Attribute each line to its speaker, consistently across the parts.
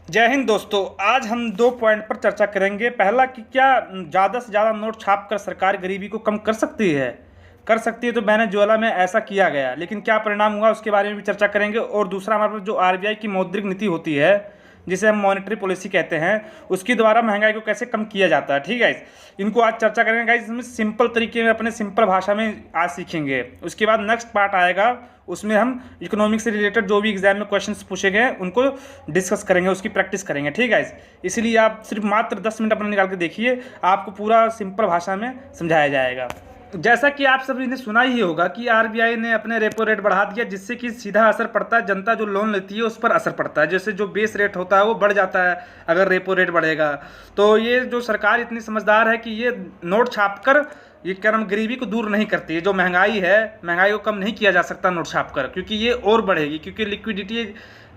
Speaker 1: जय हिंद दोस्तों। आज हम दो पॉइंट पर चर्चा करेंगे। पहला कि क्या ज़्यादा से ज़्यादा नोट छापकर सरकार गरीबी को कम कर सकती है। तो वेनेजुएला में ऐसा किया गया, लेकिन क्या परिणाम हुआ उसके बारे में भी चर्चा करेंगे। और दूसरा हमारे पास जो आरबीआई की मौद्रिक नीति होती है, जिसे हम मॉनेटरी पॉलिसी कहते हैं, उसके द्वारा महंगाई को कैसे कम किया जाता है। ठीक है, इनको आज चर्चा करेंगे गाइस। इसमें सिंपल तरीके में, अपने सिंपल भाषा में आज सीखेंगे। उसके बाद नेक्स्ट पार्ट आएगा, उसमें हम इकोनॉमिक्स से रिलेटेड जो भी एग्जाम में क्वेश्चंस पूछे गए उनको डिस्कस करेंगे, उसकी प्रैक्टिस करेंगे। ठीक है, इसलिए आप सिर्फ मात्र 10 मिनट अपना निकाल के देखिए, आपको पूरा सिंपल भाषा में समझाया जाएगा। जैसा कि आप सभी ने सुना ही होगा कि आरबीआई ने अपने रेपो रेट बढ़ा दिया, जिससे कि सीधा असर पड़ता है, जनता जो लोन लेती है उस पर असर पड़ता है। जैसे जो बेस रेट होता है वो बढ़ जाता है अगर रेपो रेट बढ़ेगा। तो ये जो सरकार इतनी समझदार है कि ये नोट छापकर ये क्या नाम गरीबी को दूर नहीं करती है। जो महंगाई है, महंगाई को कम नहीं किया जा सकता नोट छापकर, क्योंकि ये और बढ़ेगी। क्योंकि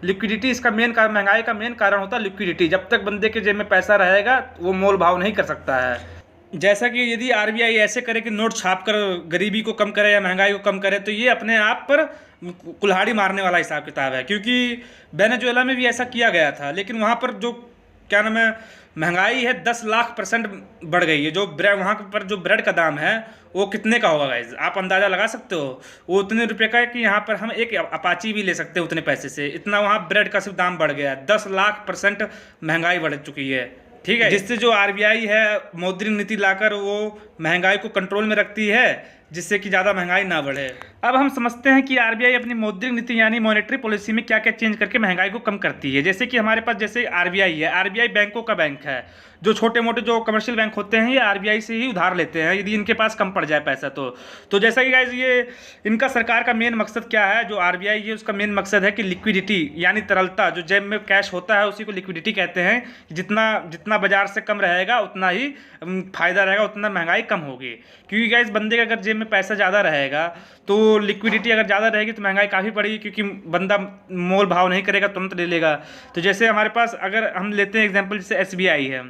Speaker 1: लिक्विडिटी इसका मेन कारण, महंगाई का मेन कारण होता है लिक्विडिटी। जब तक बंदे के जेब में पैसा रहेगा वो मोल भाव नहीं कर सकता है। जैसा कि यदि आरबीआई ऐसे करे कि नोट छाप कर गरीबी को कम करे या महंगाई को कम करे, तो ये अपने आप पर कुल्हाड़ी मारने वाला हिसाब किताब है। क्योंकि वेनेजुएला में भी ऐसा किया गया था, लेकिन वहाँ पर जो क्या नाम है महंगाई है 10 लाख% बढ़ गई है। जो वहाँ पर जो ब्रेड का दाम है वो कितने का होगा गाइज, आप अंदाज़ा लगा सकते हो। वो उतने रुपये का है कि यहाँ पर हम एक अपाची भी ले सकते हैं उतने पैसे से। इतना वहाँ ब्रेड का सिर्फ दाम बढ़ गया है। 10 लाख% महंगाई बढ़ चुकी है। ठीक है, जिससे जो आरबीआई है मौद्रिक नीति लाकर वो महंगाई को कंट्रोल में रखती है, जिससे कि ज़्यादा महंगाई ना बढ़े। अब हम समझते हैं कि आरबीआई अपनी मौद्रिक नीति यानी मॉनेटरी पॉलिसी में क्या क्या चेंज करके महंगाई को कम करती है। जैसे कि हमारे पास जैसे आरबीआई है, आरबीआई बैंकों का बैंक है। जो छोटे मोटे जो कमर्शियल बैंक होते हैं ये आरबीआई से ही उधार लेते हैं, यदि इनके पास कम पड़ जाए पैसा तो जैसा कि गाइस ये इनका सरकार का मेन मकसद क्या है, जो आरबीआई है उसका मेन मकसद है कि लिक्विडिटी यानी तरलता, जो जेब में कैश होता है उसी को लिक्विडिटी कहते हैं। जितना जितना बाजार से कम रहेगा उतना ही फायदा रहेगा, उतना महंगाई कम होगी। क्योंकि गाइस बंदे का अगर जेब में पैसा ज़्यादा रहेगा तो लिक्विडिटी अगर ज़्यादा रहेगी तो महंगाई काफ़ी बढ़ेगी, क्योंकि बंदा मोल भाव नहीं करेगा, तुरंत ले लेगा। तो जैसे हमारे पास अगर हम लेते हैं एग्जांपल, जैसे एसबीआई है।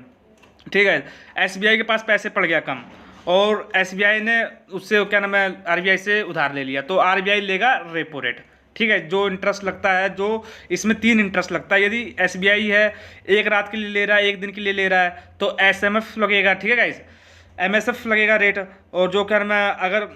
Speaker 1: ठीक है, एसबीआई के पास पैसे पड़ गया कम और एसबीआई ने उससे क्या नाम है आरबीआई से उधार ले लिया, तो आरबीआई लेगा रेपो रेट। ठीक है, जो इंटरेस्ट लगता है, जो इसमें 3 इंटरेस्ट लगता है। यदि एसबीआई है एक रात के लिए ले रहा है, एक दिन के लिए ले रहा है, तो एसएमएफ लगेगा। ठीक है गाइस, एमएसएफ लगेगा रेट। और जो क्या नाम है अगर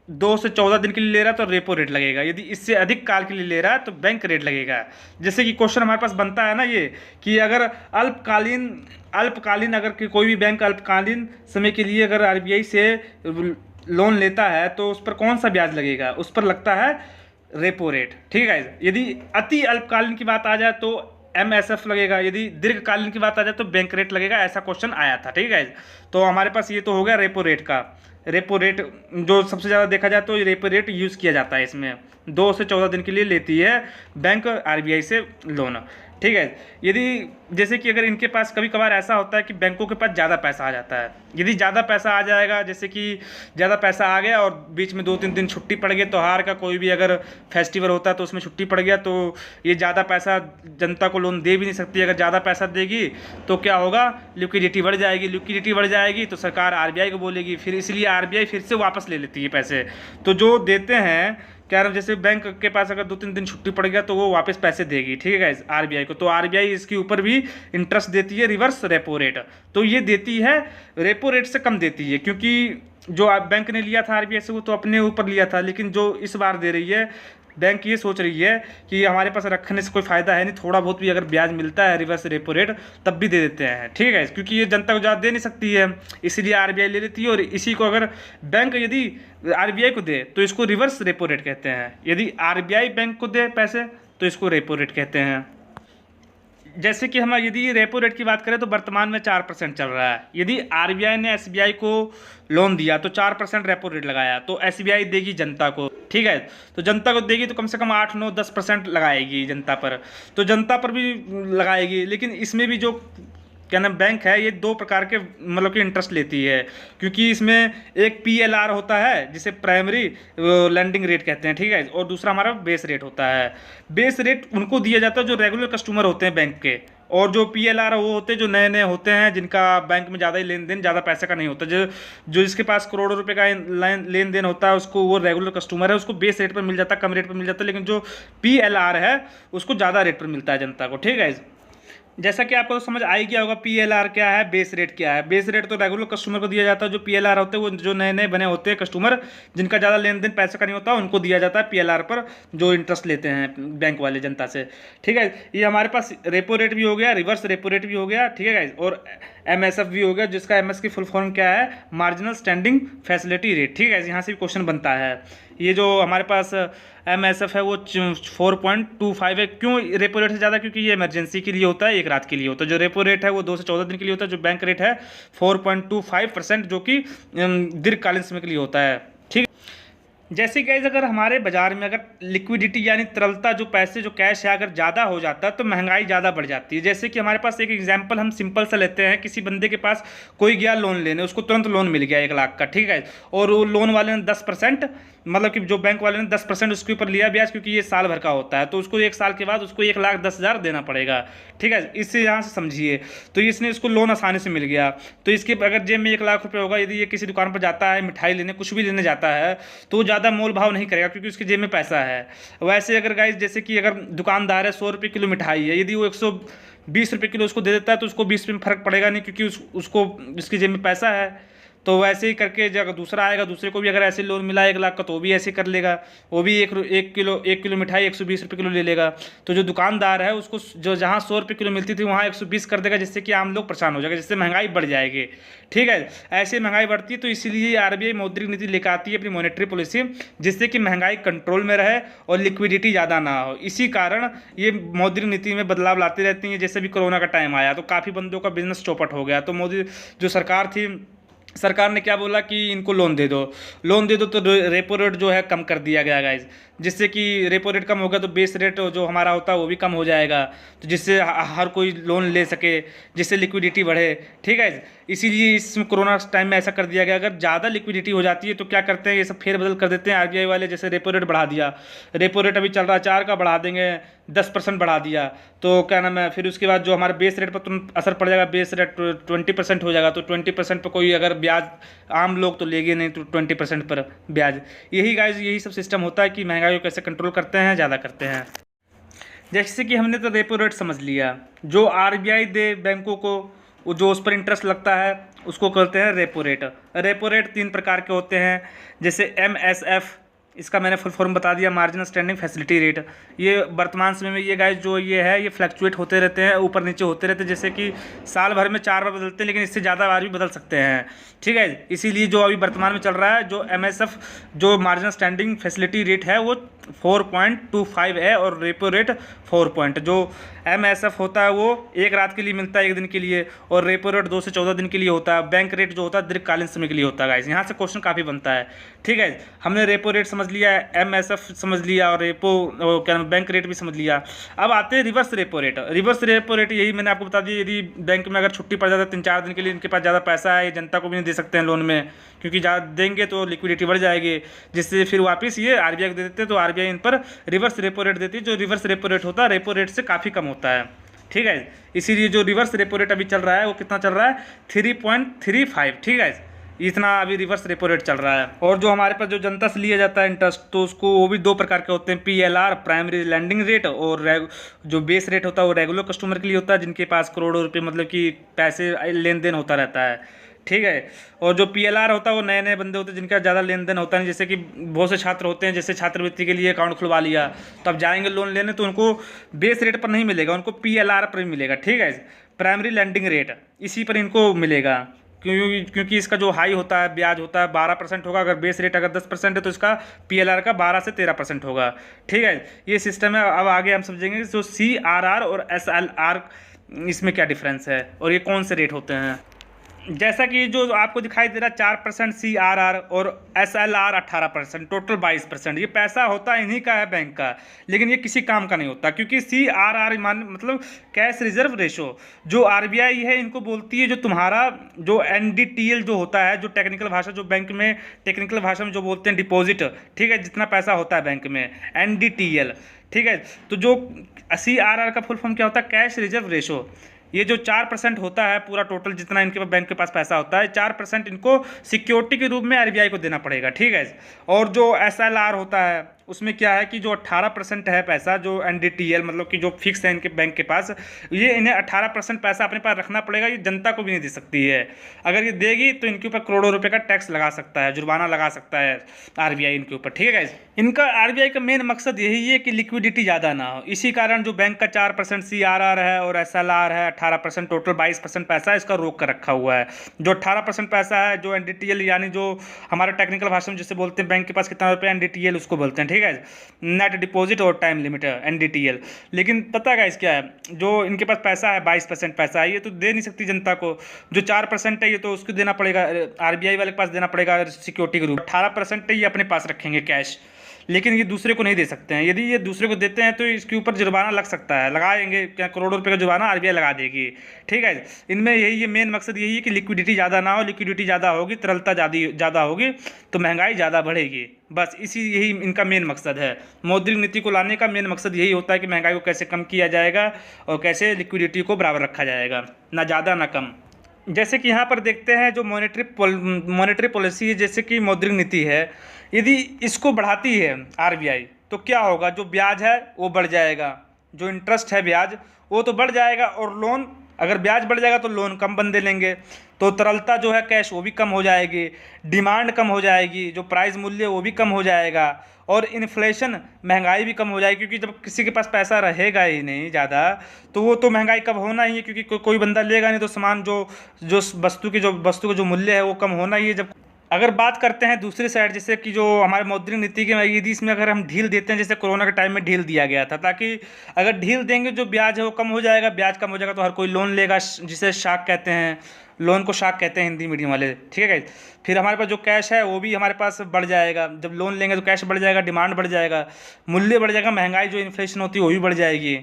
Speaker 1: 2 से 14 दिन के लिए ले रहा है तो रेपो रेट लगेगा। यदि इससे अधिक काल के लिए ले रहा है तो बैंक रेट लगेगा। जैसे कि क्वेश्चन हमारे पास बनता है ना ये, कि अगर अल्पकालीन अगर कोई भी बैंक अल्पकालीन समय के लिए अगर आरबीआई से लोन लेता है तो उस पर कौन सा ब्याज लगेगा, उस पर लगता है रेपो रेट। ठीक है, यदि अति अल्पकालीन की बात आ जाए तो एमएसएफ लगेगा, यदि दीर्घकालीन की बात आ जाए तो बैंक रेट लगेगा। ऐसा क्वेश्चन आया था। ठीक है, तो हमारे पास ये तो हो गया रेपो रेट का। रेपो रेट जो सबसे ज़्यादा देखा जाए तो रेपो रेट यूज़ किया जाता है इसमें। 2 से 14 दिन के लिए लेती है बैंक आरबीआई से लोन। ठीक है, यदि जैसे कि अगर इनके पास कभी कभार ऐसा होता है कि बैंकों के पास ज़्यादा पैसा आ जाता है, यदि ज़्यादा पैसा आ जाएगा, जैसे कि ज़्यादा पैसा आ गया और बीच में 2-3 दिन छुट्टी पड़ गई, त्योहार का कोई भी अगर फेस्टिवल होता है तो उसमें छुट्टी पड़ गया, तो ये ज़्यादा पैसा जनता को लोन दे भी नहीं सकती। अगर ज़्यादा पैसा देगी तो क्या होगा, लिक्विडिटी बढ़ जाएगी। लिक्विडिटी बढ़ जाएगी तो सरकार आरबीआई को बोलेगी, फिर इसलिए आरबीआई फिर से वापस ले लेती है पैसे। तो जो देते हैं क्या नाम, जैसे बैंक के पास अगर 2-3 दिन छुट्टी पड़ गया तो वो वापस पैसे देगी। ठीक है गाइस, आरबीआई को। तो आरबीआई इसके ऊपर भी इंटरेस्ट देती है, रिवर्स रेपो रेट। तो ये देती है रेपो रेट से कम देती है, क्योंकि जो बैंक ने लिया था आरबीआई से वो तो अपने ऊपर लिया था, लेकिन जो इस बार दे रही है बैंक ये सोच रही है कि हमारे पास रखने से कोई फ़ायदा है नहीं, थोड़ा बहुत भी अगर ब्याज मिलता है रिवर्स रेपो रेट तब भी दे देते हैं। ठीक है, क्योंकि ये जनता को ज़्यादा दे नहीं सकती है, इसीलिए आरबीआई ले लेती है। और इसी को अगर बैंक यदि आरबीआई को दे तो इसको रिवर्स रेपो रेट कहते हैं। यदि आरबीआई बैंक को दे पैसे तो इसको रेपो रेट कहते हैं। जैसे कि हम यदि रेपो रेट की बात करें तो वर्तमान में 4% चल रहा है। यदि आरबीआई ने एसबीआई को लोन दिया तो 4% रेपो रेट लगाया, तो एसबीआई देगी जनता को। ठीक है, तो जनता को देगी तो कम से कम 8-9-10% लगाएगी जनता पर, तो जनता पर भी लगाएगी। लेकिन इसमें भी जो क्या नाम बैंक है ये 2 प्रकार के मतलब कि इंटरेस्ट लेती है, क्योंकि इसमें एक पीएलआर होता है जिसे प्राइमरी लैंडिंग रेट कहते हैं। ठीक है, और दूसरा हमारा बेस रेट होता है। बेस रेट उनको दिया जाता है जो रेगुलर कस्टमर होते हैं बैंक के, और जो पीएलआर वो होते हैं जो नए नए होते हैं, जिनका बैंक में ज़्यादा ही लेन देन, ज़्यादा पैसे का नहीं होता। जो जिसके पास करोड़ों रुपए का लेन देन होता है उसको, वो रेगुलर कस्टमर है, उसको बेस रेट पर मिल जाता है, कम रेट पर मिल जाता है। लेकिन जो पीएलआर है उसको ज़्यादा रेट पर मिलता है जनता को। ठीक है, जैसा कि आपको तो समझ आ ही गया होगा पीएलआर क्या है, बेस रेट क्या है। बेस रेट तो रेगुलर कस्टमर को दिया जाता है। जो पीएलआर होते हैं वो जो नए नए बने होते हैं कस्टमर, जिनका ज़्यादा लेन देन पैसे का नहीं होता, उनको दिया जाता है पीएलआर पर जो इंटरेस्ट लेते हैं बैंक वाले जनता से। ठीक है, ये हमारे पास रेपो रेट भी हो गया, रिवर्स रेपो रेट भी हो गया। ठीक है गाइस, और एमएसएफ भी हो गया, जिसका एमएस की फुल फॉर्म क्या है, मार्जिनल स्टैंडिंग फैसिलिटी रेट। ठीक है, यहाँ से भी क्वेश्चन बनता है। ये जो हमारे पास एमएसएफ है वो 4.25 है। क्यों रेपो रेट से ज़्यादा? क्योंकि ये इमरजेंसी के लिए होता है, एक रात के लिए होता है। जो रेपो रेट है वो 2 से 14 दिन के लिए होता है। जो बैंक रेट है 4.25%, जो कि दीर्घकालीन समय के लिए होता है। ठीक, जैसे गाइस अगर हमारे बाजार में अगर लिक्विडिटी यानी तरलता, जो पैसे जो कैश है अगर ज़्यादा हो जाता है तो महंगाई ज़्यादा बढ़ जाती है। जैसे कि हमारे पास एक एग्जांपल हम सिंपल सा लेते हैं, किसी बंदे के पास कोई गया लोन लेने, उसको तुरंत लोन मिल गया 1 लाख का। ठीक है, और वो लोन वाले ने 10%, मतलब कि जो बैंक वाले ने 10% उसके ऊपर लिया ब्याज, क्योंकि ये साल भर का होता है, तो उसको 1 साल के बाद उसको 1,10,000 देना पड़ेगा। ठीक है, इससे यहाँ से समझिए, तो इसने इसको लोन आसानी से मिल गया। तो इसके अगर जेब में 1 लाख रुपये होगा, यदि ये किसी दुकान पर जाता है मिठाई लेने, कुछ भी लेने जाता है, तो वो ज़्यादा मोल भाव नहीं करेगा, क्योंकि उसकी जेब में पैसा है। वैसे अगर गाइस जैसे कि अगर दुकानदार है 100 रुपये किलो मिठाई है, यदि वो 120 रुपये किलो उसको दे देता है, तो उसको 20 रुपये में फर्क पड़ेगा नहीं, क्योंकि उसको उसकी जेब में पैसा है। तो वैसे ही करके जब दूसरा आएगा, दूसरे को भी अगर ऐसे लोन मिला 1 लाख का, तो वो भी ऐसे कर लेगा। वो भी एक किलो मिठाई 120 रुपये किलो ले लेगा। तो जो दुकानदार है उसको जो जहाँ 100 रुपये किलो मिलती थी वहाँ 120 कर देगा, जिससे कि आम लोग परेशान हो जाएगा, जिससे महंगाई बढ़ जाएगी। ठीक है, ऐसे महंगाई बढ़ती है, तो इसीलिए आरबीआई मौद्रिक नीति लेकर आती है अपनी मॉनेटरी पॉलिसी, जिससे कि महंगाई कंट्रोल में रहे और लिक्विडिटी ज़्यादा ना हो। इसी कारण ये मौद्रिक नीति में बदलाव लाती रहती हैं। जैसे भी कोरोना का टाइम आया तो काफ़ी बंदों का बिजनेस चौपट हो गया, तो मोदी जो सरकार थी, सरकार ने क्या बोला कि इनको लोन दे दो, लोन दे दो, तो रेपो रेट जो है कम कर दिया गया गाइज, जिससे कि रेपो रेट कम होगा तो बेस रेट जो हमारा होता है वो भी कम हो जाएगा, तो जिससे हर कोई लोन ले सके, जिससे लिक्विडिटी बढ़े। ठीक है, इसीलिए इस कोरोना टाइम में ऐसा कर दिया गया। अगर ज़्यादा लिक्विडिटी हो जाती है तो क्या करते हैं, ये सब फेरबदल कर देते हैं आरबीआई वाले। जैसे रेपो रेट बढ़ा दिया, रेपो रेट अभी चल रहा है 4 का, बढ़ा देंगे 10% बढ़ा दिया, तो क्या नाम है, फिर उसके बाद जो हमारे बेस रेट पर तुरंत असर पड़ जाएगा, बेस रेट 20% हो जाएगा। तो 20% पर कोई अगर ब्याज आम लोग तो लेंगे नहीं, तो 20% पर ब्याज। यही गाइज यही सब सिस्टम होता है कि महंगाई को कैसे कंट्रोल करते हैं, ज़्यादा करते हैं। जैसे कि हमने तो रेपो रेट समझ लिया, जो आरबीआई दे बैंकों को, वो जो उस पर इंटरेस्ट लगता है उसको कहते हैं रेपो रेट। रेपो रेट 3 प्रकार के होते हैं, जैसे एमएसएफ, इसका मैंने फुल फॉर्म बता दिया, मार्जिनल स्टैंडिंग फैसिलिटी रेट। ये वर्तमान समय में ये गाइस जो ये है ये फ्लक्चुएट होते रहते हैं, ऊपर नीचे होते रहते हैं, जैसे कि साल भर में 4 बार बदलते हैं, लेकिन इससे ज़्यादा बार भी बदल सकते हैं। ठीक है, इसीलिए जो अभी वर्तमान में चल रहा है, जो एमएसएफ जो मार्जिनल स्टैंडिंग फैसिलिटी रेट है वो 4.25 है, और रेपो रेट 4 जो एमएसएफ होता है वो 1 रात के लिए मिलता है, 1 दिन के लिए, और रेपो रेट 2 से 14 दिन के लिए होता है। बैंक रेट जो होता है दीर्घकालीन समय के लिए होता है गाइस। यहाँ से क्वेश्चन काफ़ी बनता है। ठीक है, हमने रेपो रेट समझ लिया, एमएसएफ समझ लिया, और क्या नाम बैंक रेट भी समझ लिया। अब आते हैं reverse repo rate. Reverse repo rate यही मैंने आपको बता दिया, यदि बैंक में अगर छुट्टी पड़ जाता है 3-4 दिन के लिए, इनके पास ज़्यादा पैसा है, जनता को भी नहीं दे सकते हैं लोन में, क्योंकि ज़्यादा देंगे तो लिक्विडिटी बढ़ जाएगी, जिससे फिर वापस ये आरबीआई को दे देते हैं, तो आरबीआई इन पर रिवर्स रेपो रेट देती है। जो रिवर्स रेपो रेट होता है रेपो रेट से काफ़ी कम होता है। ठीक है, इसीलिए जो रिवर्स रेपो रेट अभी चल रहा है वो कितना चल रहा है, 3.35। ठीक है, इतना अभी रिवर्स रेपो रेट चल रहा है। और जो हमारे पास जो जनता से लिया जाता है इंटरेस्ट, तो उसको वो भी 2 प्रकार के होते हैं, पीएलआर प्राइमरी लैंडिंग रेट, और जो बेस रेट होता है वो रेगुलर कस्टमर के लिए होता है, जिनके पास करोड़ों रुपये मतलब कि पैसे लेन देन होता रहता है। ठीक है, और जो पीएलआर होता है वो नए नए बंदे होते हैं जिनका ज़्यादा लेन देन होता है, जैसे कि बहुत से छात्र होते हैं, जैसे छात्रवृत्ति के लिए अकाउंट खुलवा लिया, तो अब जाएंगे लोन लेने तो उनको बेस रेट पर नहीं मिलेगा, उनको पीएलआर पर ही मिलेगा। ठीक है, प्राइमरी लैंडिंग रेट, इसी पर इनको मिलेगा, क्योंकि इसका जो हाई होता है ब्याज होता है 12% होगा। अगर बेस रेट अगर 10% है तो इसका पीएलआर का 12 से 13% होगा। ठीक है, ये सिस्टम है। अब आगे हम समझेंगे जो सीआरआर और एसएलआर, इसमें क्या डिफरेंस है और ये कौन से रेट होते हैं। जैसा कि जो आपको दिखाई दे रहा है 4% सीआरआर और एसएलआर 18%, टोटल 22%, ये पैसा होता है इन्हीं का है बैंक का, लेकिन ये किसी काम का नहीं होता, क्योंकि सीआरआर मतलब कैश रिजर्व रेशो, जो आरबीआई है इनको बोलती है, जो तुम्हारा जो एनडीटीएल जो होता है, जो टेक्निकल भाषा जो बैंक में टेक्निकल भाषा में जो बोलते हैं डिपॉजिट। ठीक है, जितना पैसा होता है बैंक में एनडीटीएल। ठीक है, तो जो सीआरआर का फुल फॉर्म क्या होता है, कैश रिजर्व रेशो। ये जो 4% होता है पूरा टोटल जितना इनके बैंक के पास पैसा होता है, 4% इनको सिक्योरिटी के रूप में आरबीआई को देना पड़ेगा। ठीक है, और जो एसएलआर होता है उसमें क्या है कि जो 18% है पैसा, जो NDTL मतलब कि जो फिक्स है इनके बैंक के पास, ये इन्हें 18% पैसा अपने पास रखना पड़ेगा। ये जनता को भी नहीं दे सकती है। अगर ये देगी तो इनके ऊपर करोड़ों रुपए का टैक्स लगा सकता है, जुर्माना लगा सकता है RBI इनके ऊपर। ठीक है गाइस, इनका RBI का मेन मकसद यही है कि लिक्विडिटी ज़्यादा ना हो। इसी कारण जो बैंक का 4% CRR है और SLR है 18%, टोटल 22% पैसा इसका रोक कर रखा हुआ है। जो 18% पैसा है, जो NDTL यानी जो हमारे टेक्निकल भाषा में जिसे बोलते हैं बैंक के पास कितना रुपये, NDTL उसको बोलते हैं। ठीक है, नेट डिपॉजिट और टाइम लिमिट है NDTL। लेकिन पता है गाइस क्या है, जो इनके पास पैसा है 22% पैसा है, ये तो दे नहीं सकती जनता को। जो 4% है ये तो उसको देना पड़ेगा, RBI वाले के पास देना पड़ेगा सिक्योरिटी के रूप। 18% ये अपने पास रखेंगे कैश, लेकिन ये दूसरे को नहीं दे सकते हैं। यदि ये दूसरे को देते हैं तो इसके ऊपर जुर्माना लग सकता है, लगाएंगे क्या, करोड़ों रुपए का जुर्माना RBI लगा देगी। ठीक है, इनमें यही ये मेन मकसद यही है कि लिक्विडिटी ज़्यादा ना हो। लिक्विडिटी ज़्यादा होगी, तरलता ज़्यादा होगी तो महंगाई ज़्यादा बढ़ेगी। बस यही इनका मेन मकसद है। मौद्रिक नीति को लाने का मेन मकसद यही होता है कि महंगाई को कैसे कम किया जाएगा और कैसे लिक्विडिटी को बराबर रखा जाएगा, ना ज़्यादा ना कम। जैसे कि यहाँ पर देखते हैं जो मॉनेटरी पॉलिसी है, जैसे कि मौद्रिक नीति है, यदि इसको बढ़ाती है RBI तो क्या होगा, जो ब्याज है वो बढ़ जाएगा, जो इंटरेस्ट है ब्याज वो तो बढ़ जाएगा, और लोन अगर ब्याज बढ़ जाएगा तो लोन कम बंदे लेंगे, तो तरलता जो है कैश वो भी कम हो जाएगी, डिमांड कम हो जाएगी, जो प्राइस मूल्य वो भी कम हो जाएगा, और इन्फ्लेशन महंगाई भी कम हो जाएगी। क्योंकि जब किसी के पास पैसा रहेगा ही नहीं ज़्यादा तो वो तो महंगाई कब होना ही है, क्योंकि कोई बंदा लेगा नहीं तो सामान जो वस्तु का जो मूल्य है वो कम होना ही है। जब अगर बात करते हैं दूसरी साइड, जैसे कि जो हमारे मौद्रिक नीति के यदि इसमें अगर हम ढील देते हैं, जैसे कोरोना के टाइम में ढील दिया गया था, ताकि अगर ढील देंगे जो ब्याज है वो कम हो जाएगा, ब्याज कम हो जाएगा तो हर कोई लोन लेगा, जिसे शाक कहते हैं, लोन को शाक कहते हैं हिंदी मीडियम वाले। ठीक है, फिर हमारे पास जो कैश है वो भी हमारे पास बढ़ जाएगा। जब लोन लेंगे तो कैश बढ़ जाएगा, डिमांड बढ़ जाएगा, मूल्य बढ़ जाएगा, महंगाई जो इन्फ्लेशन होती है वो भी बढ़ जाएगी।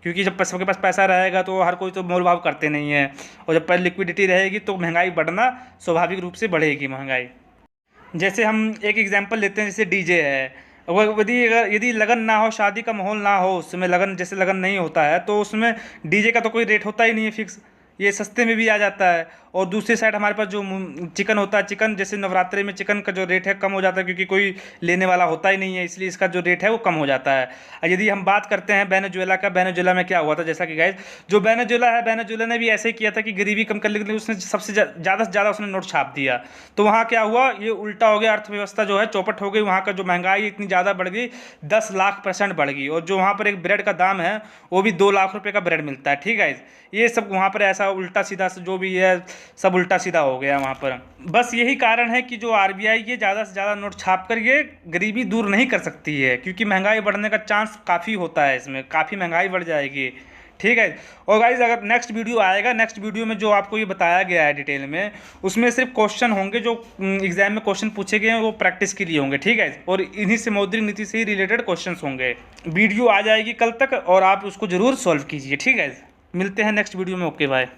Speaker 1: क्योंकि जब सबके पास पैसा रहेगा तो हर कोई तो मोल भाव करते नहीं है, और जब लिक्विडिटी रहेगी तो महंगाई बढ़ना स्वाभाविक रूप से बढ़ेगी महंगाई। जैसे हम एक एग्जांपल लेते हैं, जैसे डीजे है, वो यदि लगन ना हो, शादी का माहौल ना हो, उसमें लगन जैसे लगन नहीं होता है तो उसमें डीजे का तो कोई रेट होता ही नहीं है फिक्स, ये सस्ते में भी आ जाता है। और दूसरी साइड हमारे पास जो चिकन होता है, चिकन जैसे नवरात्रि में चिकन का जो रेट है कम हो जाता है, क्योंकि कोई लेने वाला होता ही नहीं है, इसलिए इसका जो रेट है वो कम हो जाता है। यदि हम बात करते हैं वेनेजुएला का, वेनेजुएला में क्या हुआ था, जैसा कि गाइस जो वेनेजुएला है, वेनेजुएला ने भी ऐसे ही किया था कि गरीबी कम करने के लिए उसने सबसे ज़्यादा से ज़्यादा उसने नोट छाप दिया। तो वहाँ क्या हुआ, ये उल्टा हो गया, अर्थव्यवस्था जो है चौपट हो गई, वहाँ का जो महंगाई इतनी ज़्यादा बढ़ गई, 10 लाख% बढ़ गई, और जो वहाँ पर एक ब्रेड का दाम है वो भी 2 लाख रुपये का ब्रेड मिलता है। ठीक है, ये सब वहाँ पर ऐसा उल्टा सीधा जो भी है सब उल्टा सीधा हो गया वहाँ पर। बस यही कारण है कि जो RBI ये ज़्यादा से ज़्यादा नोट छाप कर ये गरीबी दूर नहीं कर सकती है, क्योंकि महंगाई बढ़ने का चांस काफ़ी होता है, इसमें काफ़ी महंगाई बढ़ जाएगी। ठीक है, और गाइज अगर नेक्स्ट वीडियो आएगा, नेक्स्ट वीडियो में जो आपको ये बताया गया है डिटेल में, उसमें सिर्फ क्वेश्चन होंगे, जो एग्जाम में क्वेश्चन पूछे गए हैं वो प्रैक्टिस के लिए होंगे। ठीक है, और इन्हीं से मौद्रिक नीति से ही रिलेटेड क्वेश्चन होंगे। वीडियो आ जाएगी कल तक और आप उसको ज़रूर सॉल्व कीजिए। ठीक है, मिलते हैं नेक्स्ट वीडियो में। Okay bye.